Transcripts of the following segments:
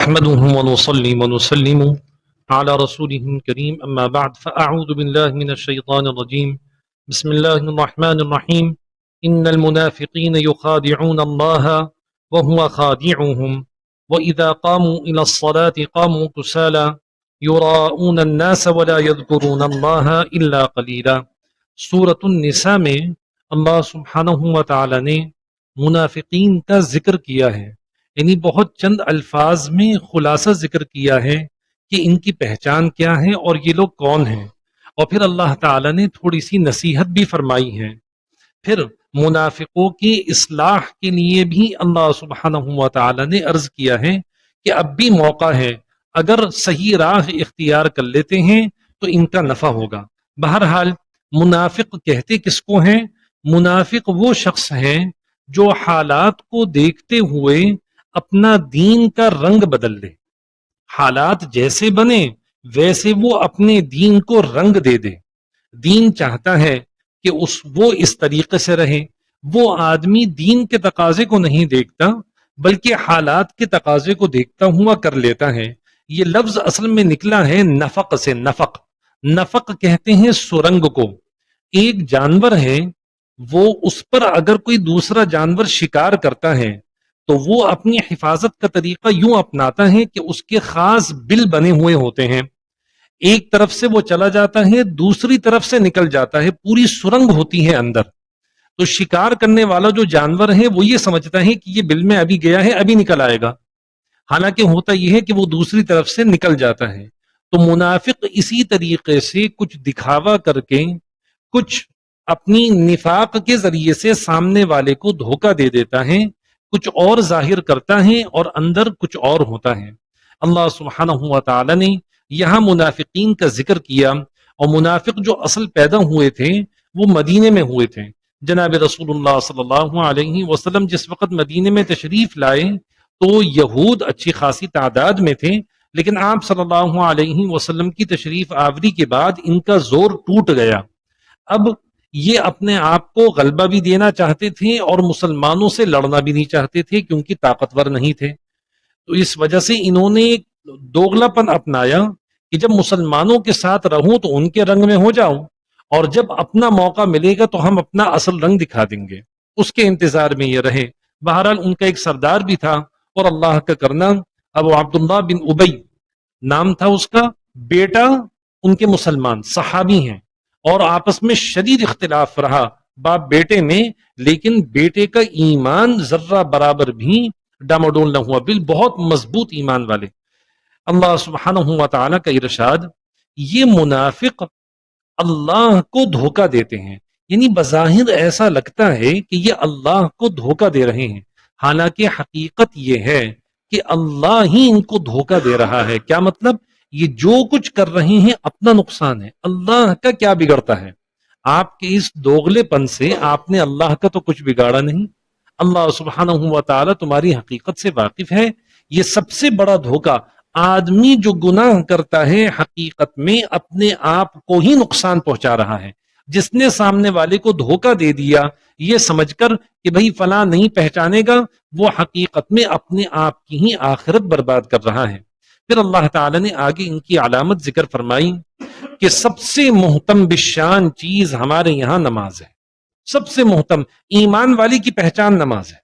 نحمده ونصلي ونسلم على رسوله الكريم أما بعد فأعوذ بالله من الشيطان الرجيم بسم الله الرحمن الرحيم إن المنافقين يخادعون الله وهو خادعهم وإذا قاموا إلى الصلاة قاموا كسالى يراءون الناس ولا يذكرون الله إلا قليلا۔ سورة النساء میں اللہ سبحانہ وتعالی نے منافقین کا ذکر کیا ہے، یعنی بہت چند الفاظ میں خلاصہ ذکر کیا ہے کہ ان کی پہچان کیا ہے اور یہ لوگ کون ہیں، اور پھر اللہ تعالیٰ نے تھوڑی سی نصیحت بھی فرمائی ہے۔ پھر منافقوں کی اصلاح کے لیے بھی اللہ سبحانہ و تعالیٰ نے عرض کیا ہے کہ اب بھی موقع ہے، اگر صحیح راہ اختیار کر لیتے ہیں تو ان کا نفع ہوگا۔ بہرحال منافق کہتے کس کو ہیں؟ منافق وہ شخص ہیں جو حالات کو دیکھتے ہوئے اپنا دین کا رنگ بدل لے، حالات جیسے بنے ویسے وہ اپنے دین کو رنگ دے دے۔ دین چاہتا ہے کہ وہ اس طریقے سے رہے۔ وہ آدمی دین کے تقاضے کو نہیں دیکھتا بلکہ حالات کے تقاضے کو دیکھتا ہوا کر لیتا ہے۔ یہ لفظ اصل میں نکلا ہے نفق سے۔ نفق کہتے ہیں سرنگ کو۔ ایک جانور ہے، وہ اس پر اگر کوئی دوسرا جانور شکار کرتا ہے تو وہ اپنی حفاظت کا طریقہ یوں اپناتا ہے کہ اس کے خاص بل بنے ہوئے ہوتے ہیں، ایک طرف سے وہ چلا جاتا ہے دوسری طرف سے نکل جاتا ہے، پوری سرنگ ہوتی ہے اندر۔ تو شکار کرنے والا جو جانور ہے وہ یہ سمجھتا ہے کہ یہ بل میں ابھی گیا ہے، ابھی نکل آئے گا، حالانکہ ہوتا یہ ہے کہ وہ دوسری طرف سے نکل جاتا ہے۔ تو منافق اسی طریقے سے کچھ دکھاوا کر کے، کچھ اپنی نفاق کے ذریعے سے سامنے والے کو دھوکہ دے دیتا ہے، کچھ اور ظاہر کرتا ہے اور اندر کچھ اور ہوتا ہے۔ اللہ سبحانہ و تعالی نے یہاں منافقین کا ذکر کیا، اور منافق جو اصل پیدا ہوئے تھے وہ مدینے میں ہوئے تھے۔ جناب رسول اللہ صلی اللہ علیہ وسلم جس وقت مدینے میں تشریف لائے تو یہود اچھی خاصی تعداد میں تھے، لیکن آپ صلی اللہ علیہ وسلم کی تشریف آوری کے بعد ان کا زور ٹوٹ گیا۔ اب یہ اپنے آپ کو غلبہ بھی دینا چاہتے تھے اور مسلمانوں سے لڑنا بھی نہیں چاہتے تھے کیونکہ طاقتور نہیں تھے۔ تو اس وجہ سے انہوں نے ایک دوغلا پن اپنایا کہ جب مسلمانوں کے ساتھ رہوں تو ان کے رنگ میں ہو جاؤں، اور جب اپنا موقع ملے گا تو ہم اپنا اصل رنگ دکھا دیں گے، اس کے انتظار میں یہ رہے۔ بہرحال ان کا ایک سردار بھی تھا، اور اللہ کا کرنا ابو عبداللہ بن ابی نام تھا اس کا، بیٹا ان کے مسلمان صحابی ہیں، اور آپس میں شدید اختلاف رہا باپ بیٹے میں، لیکن بیٹے کا ایمان ذرہ برابر بھی ڈاماڈول نہ ہوا، بہت مضبوط ایمان والے۔ اللہ سبحانہ و تعالیٰ کا ارشاد، یہ منافق اللہ کو دھوکہ دیتے ہیں، یعنی بظاہر ایسا لگتا ہے کہ یہ اللہ کو دھوکہ دے رہے ہیں، حالانکہ حقیقت یہ ہے کہ اللہ ہی ان کو دھوکہ دے رہا ہے۔ کیا مطلب؟ یہ جو کچھ کر رہے ہیں اپنا نقصان ہے، اللہ کا کیا بگڑتا ہے؟ آپ کے اس دوغلے پن سے آپ نے اللہ کا تو کچھ بگاڑا نہیں۔ اللہ سبحانہ و تعالیٰ تمہاری حقیقت سے واقف ہے۔ یہ سب سے بڑا دھوکہ، آدمی جو گناہ کرتا ہے حقیقت میں اپنے آپ کو ہی نقصان پہنچا رہا ہے۔ جس نے سامنے والے کو دھوکہ دے دیا یہ سمجھ کر کہ بھئی فلاں نہیں پہچانے گا، وہ حقیقت میں اپنے آپ کی ہی آخرت برباد کر رہا ہے۔ پھر اللہ تعالیٰ نے آگے ان کی علامت ذکر فرمائی کہ سب سے محتم بشان چیز ہمارے یہاں نماز ہے۔ سب سے محتم، ایمان والی کی پہچان نماز ہے۔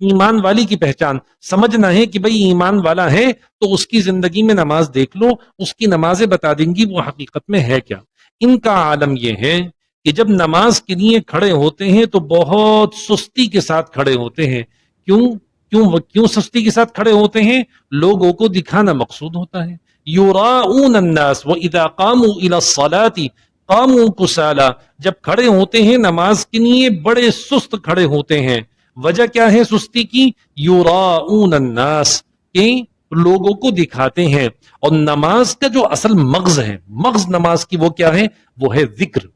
ایمان والی کی پہچان سمجھنا ہے کہ بھئی ایمان والا ہے تو اس کی زندگی میں نماز دیکھ لو، اس کی نمازیں بتا دیں گی وہ حقیقت میں ہے کیا۔ ان کا عالم یہ ہے کہ جب نماز کے لیے کھڑے ہوتے ہیں تو بہت سستی کے ساتھ کھڑے ہوتے ہیں۔ کیوں سستی کے ساتھ کھڑے ہوتے ہیں؟ لوگوں کو دکھانا مقصود ہوتا ہے۔ یراؤون الناس واذا قاموا الى الصلاة قاموا کسالى، جب کھڑے ہوتے ہیں نماز کے لیے بڑے سست کھڑے ہوتے ہیں۔ وجہ کیا ہے سستی کی؟ یراؤون الناس، کہ لوگوں کو دکھاتے ہیں۔ اور نماز کا جو اصل مغز ہے، مغز نماز کی وہ کیا ہے؟ وہ ہے ذکر۔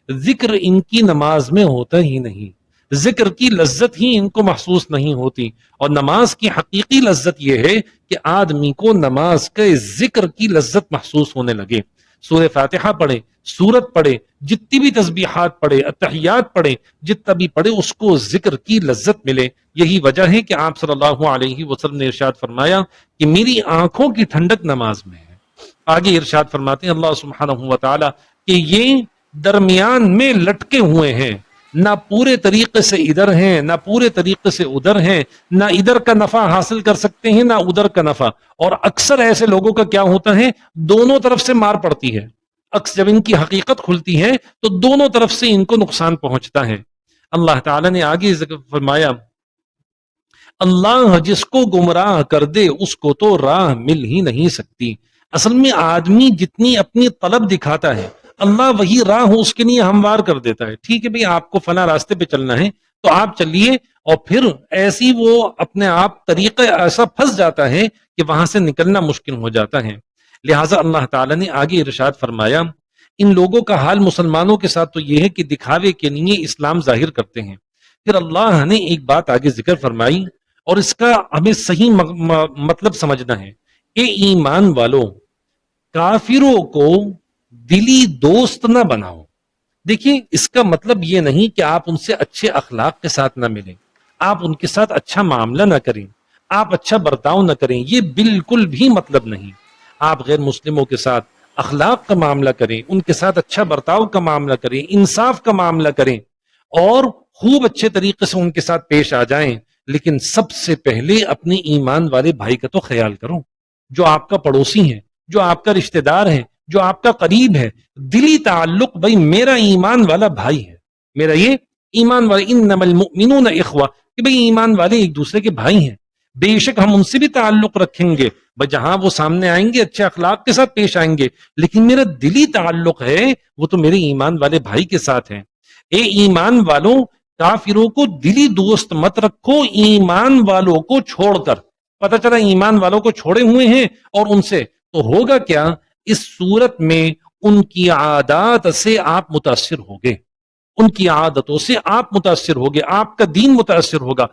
ذکر ان کی نماز میں ہوتا ہی نہیں، ذکر کی لذت ہی ان کو محسوس نہیں ہوتی۔ اور نماز کی حقیقی لذت یہ ہے کہ آدمی کو نماز کے ذکر کی لذت محسوس ہونے لگے۔ سورہ فاتحہ پڑھیں، سورت پڑھے، جتنی بھی تسبیحات پڑھے، اتحیات پڑھے، جتنا بھی پڑھے، اس کو ذکر کی لذت ملے۔ یہی وجہ ہے کہ آپ صلی اللہ علیہ وسلم نے ارشاد فرمایا کہ میری آنکھوں کی ٹھنڈک نماز میں ہے۔ آگے ارشاد فرماتے ہیں اللہ سبحانہ و تعالی کہ یہ درمیان میں لٹکے ہوئے ہیں، نہ پورے طریقے سے ادھر ہیں نہ پورے طریقے سے ادھر ہیں، نہ ادھر کا نفع حاصل کر سکتے ہیں نہ ادھر کا نفع۔ اور اکثر ایسے لوگوں کا کیا ہوتا ہے، دونوں طرف سے مار پڑتی ہے۔ اکثر جب ان کی حقیقت کھلتی ہے تو دونوں طرف سے ان کو نقصان پہنچتا ہے۔ اللہ تعالیٰ نے آگے ذکر فرمایا اللہ جس کو گمراہ کر دے اس کو تو راہ مل ہی نہیں سکتی۔ اصل میں آدمی جتنی اپنی طلب دکھاتا ہے اللہ وہی راہ اس کے لیے ہموار کر دیتا ہے۔ ٹھیک ہے بھئی، آپ کو فلاں راستے پہ چلنا ہے تو آپ چلیے، اور پھر ایسی وہ اپنے آپ طریقہ ایسا پھنس جاتا ہے کہ وہاں سے نکلنا مشکل ہو جاتا ہے۔ لہٰذا اللہ تعالیٰ نے آگے ارشاد فرمایا ان لوگوں کا حال مسلمانوں کے ساتھ تو یہ ہے کہ دکھاوے کے لیے اسلام ظاہر کرتے ہیں۔ پھر اللہ نے ایک بات آگے ذکر فرمائی اور اس کا ہمیں صحیح مطلب سمجھنا ہے۔ اے ایمان والو، کافروں کو دلی دوست نہ بناؤ۔ دیکھیں، اس کا مطلب یہ نہیں کہ آپ ان سے اچھے اخلاق کے ساتھ نہ ملیں، آپ ان کے ساتھ اچھا معاملہ نہ کریں، آپ اچھا برتاؤ نہ کریں، یہ بالکل بھی مطلب نہیں۔ آپ غیر مسلموں کے ساتھ اخلاق کا معاملہ کریں، ان کے ساتھ اچھا برتاؤ کا معاملہ کریں، انصاف کا معاملہ کریں، اور خوب اچھے طریقے سے ان کے ساتھ پیش آ جائیں۔ لیکن سب سے پہلے اپنے ایمان والے بھائی کا تو خیال کرو، جو آپ کا پڑوسی ہے، جو آپ کا رشتہ دار ہے، جو آپ کا قریب ہے۔ دلی تعلق، بھائی میرا ایمان والا بھائی ہے، میرا یہ ایمان والے، انما المؤمنون اخوہ، کہ بھائی ایمان والے ایک دوسرے کے بھائی ہیں۔ بے شک ہم ان سے بھی تعلق رکھیں گے، بھائی جہاں وہ سامنے آئیں گے اچھے اخلاق کے ساتھ پیش آئیں گے، لیکن میرا دلی تعلق ہے وہ تو میرے ایمان والے بھائی کے ساتھ ہے۔ اے ایمان والوں، کافروں کو دلی دوست مت رکھو ایمان والوں کو چھوڑ کر۔ پتہ چلا ایمان والوں کو چھوڑے ہوئے ہیں اور ان سے تو ہوگا کیا، اس صورت میں ان کی عادات سے آپ متاثر ہوگے، ان کی عادتوں سے آپ متاثر ہوگے، آپ کا دین متاثر ہوگا۔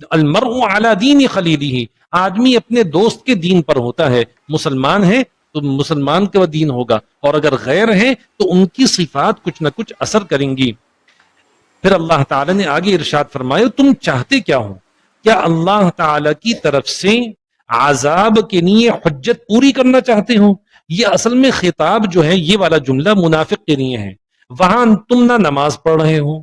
المرء علی دین خلیلہ، آدمی اپنے دوست کے دین پر ہوتا ہے۔ مسلمان ہے تو مسلمان کا دین ہوگا، اور اگر غیر ہے تو ان کی صفات کچھ نہ کچھ اثر کریں گی۔ پھر اللہ تعالیٰ نے آگے ارشاد فرمایا تم چاہتے کیا ہو؟ کیا اللہ تعالیٰ کی طرف سے عذاب کے لیے حجت پوری کرنا چاہتے ہو؟ یہ اصل میں خطاب جو ہے، یہ والا جملہ منافق کے لیے ہے۔ وہاں تم نہ نماز پڑھ رہے ہو،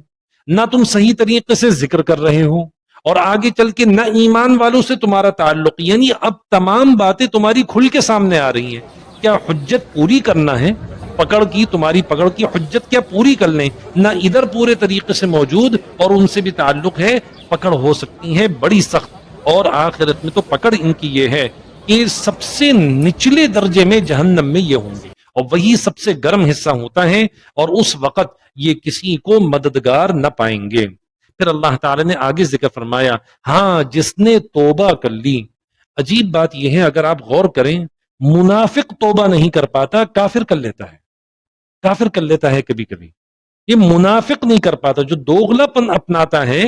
نہ تم صحیح طریقے سے ذکر کر رہے ہو، اور آگے چل کے نہ ایمان والوں سے تمہارا تعلق، یعنی اب تمام باتیں تمہاری کھل کے سامنے آ رہی ہیں۔ کیا حجت پوری کرنا ہے؟ پکڑ کی، تمہاری پکڑ کی حجت کیا پوری کر لیں؟ نہ ادھر پورے طریقے سے موجود اور ان سے بھی تعلق ہے، پکڑ ہو سکتی ہے بڑی سخت، اور آخرت میں تو پکڑ ان کی یہ ہے کہ سب سے نچلے درجے میں جہنم میں یہ ہوں گے، اور وہی سب سے گرم حصہ ہوتا ہے، اور اس وقت یہ کسی کو مددگار نہ پائیں گے۔ پھر اللہ تعالی نے آگے ذکر فرمایا ہاں جس نے توبہ کر لی۔ عجیب بات یہ ہے، اگر آپ غور کریں، منافق توبہ نہیں کر پاتا، کافر کر لیتا ہے، کافر کر لیتا ہے کبھی کبھی۔ یہ منافق نہیں کر پاتا، جو دوغلا پن اپناتا ہے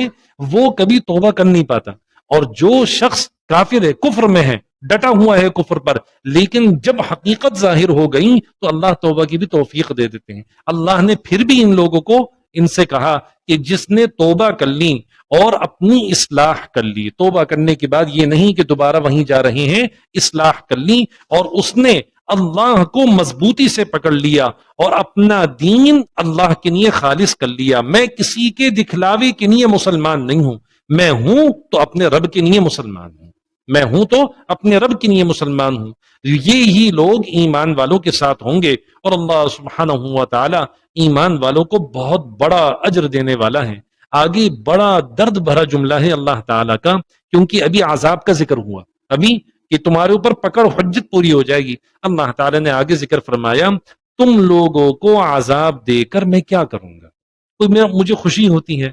وہ کبھی توبہ کر نہیں پاتا، اور جو شخص کافر ہے، کفر میں ہے، ڈٹا ہوا ہے کفر پر، لیکن جب حقیقت ظاہر ہو گئی تو اللہ توبہ کی بھی توفیق دے دیتے ہیں۔ اللہ نے پھر بھی ان لوگوں کو ان سے کہا کہ جس نے توبہ کر لی اور اپنی اصلاح کر لی، توبہ کرنے کے بعد یہ نہیں کہ دوبارہ وہیں جا رہے ہیں، اصلاح کر لی اور اس نے اللہ کو مضبوطی سے پکڑ لیا اور اپنا دین اللہ کے لیے خالص کر لیا۔ میں کسی کے دکھلاوے کے لیے مسلمان نہیں ہوں، میں ہوں تو اپنے رب کے لیے مسلمان ہوں، میں ہوں تو اپنے رب کے لیے مسلمان ہوں۔ یہی لوگ ایمان والوں کے ساتھ ہوں گے، اور اللہ سبحانہ و تعالی ایمان والوں کو بہت بڑا اجر دینے والا ہے۔ آگے بڑا درد بھرا جملہ ہے اللہ تعالیٰ کا، کیونکہ ابھی عذاب کا ذکر ہوا، ابھی کہ تمہارے اوپر پکڑ حجت پوری ہو جائے گی۔ اللہ تعالیٰ نے آگے ذکر فرمایا تم لوگوں کو عذاب دے کر میں کیا کروں گا؟ تو مجھے خوشی ہوتی ہے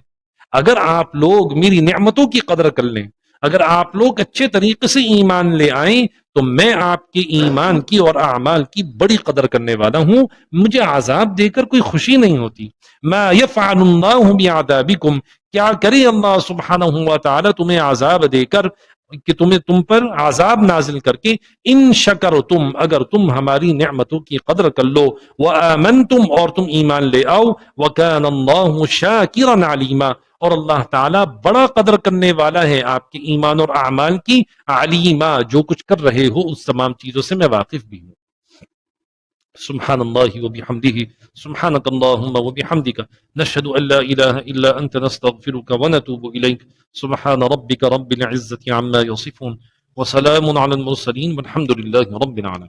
اگر آپ لوگ میری نعمتوں کی قدر کر لیں، اگر آپ لوگ اچھے طریقے سے ایمان لے آئیں تو میں آپ کے ایمان کی اور اعمال کی بڑی قدر کرنے والا ہوں، مجھے عذاب دے کر کوئی خوشی نہیں ہوتی۔ ما یفعل اللہ بعذابکم، کیا کرے اللہ سبحانہ و تعالی تمہیں عذاب دے کر، کہ تم پر عذاب نازل کر کے، ان شکرتم، اگر تم ہماری نعمتوں کی قدر کر لو، وآمنتم، اور تم ایمان لے آؤ، وکان اللہ شاکرا علیما، اور اللہ تعالیٰ بڑا قدر کرنے والا ہے آپ کے ایمان اور اعمال کی، علیما، جو کچھ کر رہے ہو اس تمام چیزوں سے میں واقف بھی ہوں۔ سبحان اللہ وبحمدہ، سبحانک اللہم وبحمدک، نشہد ان لا الہ الا انت، نستغفرک ونتوب الیک، سبحان ربک رب العزة عما یصفون، وسلام علی المرسلین، والحمد للہ رب العالمین۔